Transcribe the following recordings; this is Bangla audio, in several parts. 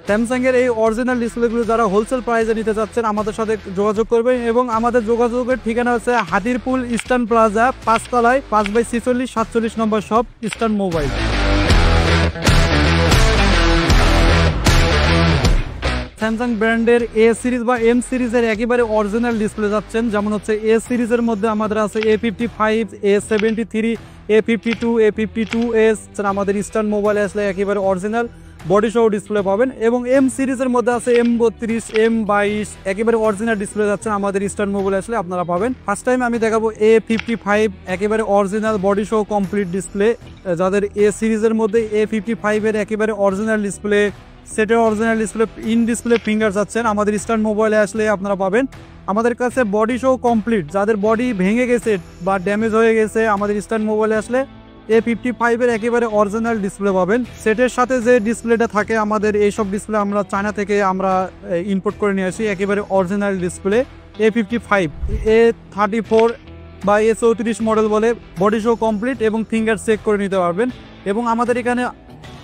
স্যামসাং এর এই অরিজিনাল ডিসপ্লেগুলো যারা হোলসেল প্রাইসে নিতে চাচ্ছেন আমাদের সাথে যোগাযোগ করবেন এবং আমাদের যোগাযোগের ঠিকানা হচ্ছে হাতিরপুল ইস্টার্ন প্লাজা 5 তলায় 5/46 নম্বর শপ ইস্টার্ন মোবাইল। স্যামসাং ব্র্যান্ডের এ সিরিজ বা এম সিরিজের একেবারে অরিজিনাল ডিসপ্লে যাচ্ছেন, যেমন হচ্ছে এ সিরিজের মধ্যে আমাদের আছে A55, A73, A52, A52s। আমাদের ইস্টার্ন মোবাইলে আসলে একেবারে অরিজিনাল বডি সহ ডিসপ্লে পাবেন এবং এম সিরিজের মধ্যে আছে M32, M22 একেবারে অরিজিনাল ডিসপ্লে যাচ্ছেন আমাদের ইস্টার্ন মোবাইলে আসলে আপনারা পাবেন। ফার্স্ট টাইম আমি দেখাবো A55 একেবারে অরিজিনাল বডি সহ কমপ্লিট ডিসপ্লে, যাদের এ সিরিজের মধ্যে A55 এর একেবারে অরিজিনাল ডিসপ্লে সেটের original display in display finger যাচ্ছেন আমাদের ইস্টার্ন মোবাইলে আসলে আপনারা পাবেন। আমাদের কাছে বডি সহ কমপ্লিট, যাদের বডি ভেঙে গেছে বা ড্যামেজ হয়ে গেছে আমাদের ইস্টার্ন মোবাইলে আসলে A55 এর একেবারে অরিজিনাল ডিসপ্লে পাবেন। সেটের সাথে যে ডিসপ্লেটা থাকে আমাদের এইসব ডিসপ্লে আমরা চায়না থেকে আমরা ইম্পোর্ট করে নিয়ে আসি, একেবারে অরিজিনাল ডিসপ্লে A55, A34 বা A34 মডেল বলে বডি সহ কমপ্লিট এবং ফিঙ্গার চেক করে নিতে পারবেন এবং আমাদের এখানে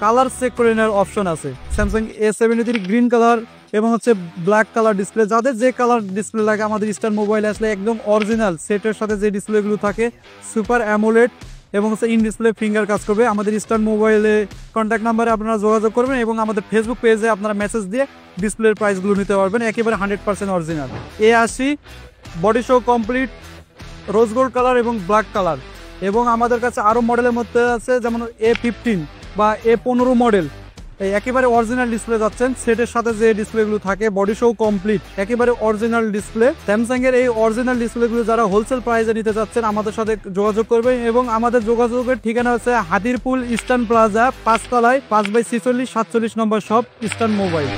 কালার চেক করে নেওয়ার অপশন আছে। স্যামসাং A73 গ্রিন কালার এবং হচ্ছে ব্ল্যাক কালার ডিসপ্লে, যাদের যে কালার ডিসপ্লে লাগে আমাদের ইস্টার্ন মোবাইলে আসলে একদম অরিজিনাল সেটের সাথে যে ডিসপ্লেগুলো থাকে সুপার অ্যামোলেড এবং হচ্ছে ইন ডিসপ্লে ফিঙ্গার কাজ করবে। আমাদের ইস্টার্ন মোবাইলে কন্ট্যাক্ট নাম্বারে আপনারা যোগাযোগ করবেন এবং আমাদের ফেসবুক পেজে আপনারা মেসেজ দিয়ে ডিসপ্লের প্রাইসগুলো নিতে পারবেন, একেবারে 100% original. A80 body show complete rose gold colour এবং ব্ল্যাক কালার এবং আমাদের কাছে আরও মডেলের মধ্যে আছে যেমন A15 বা A15 মডেল, এই একেবারে অরিজিনাল ডিসপ্লে যাচ্ছেন সেটের সাথে যে ডিসপ্লেগুলো থাকে বডি শো কমপ্লিট একেবারে অরিজিনাল ডিসপ্লে। স্যামসাং এর এই অরিজিনাল ডিসপ্লেগুলো যারা হোলসেল প্রাইসে নিতে চাচ্ছেন আমাদের সাথে যোগাযোগ করবেন এবং আমাদের যোগাযোগের ঠিকানা হচ্ছে হাতিরপুল ইস্টার্ন প্লাজা 5 তলায় 5/46 নম্বর শপ ইস্টার্ন মোবাইল।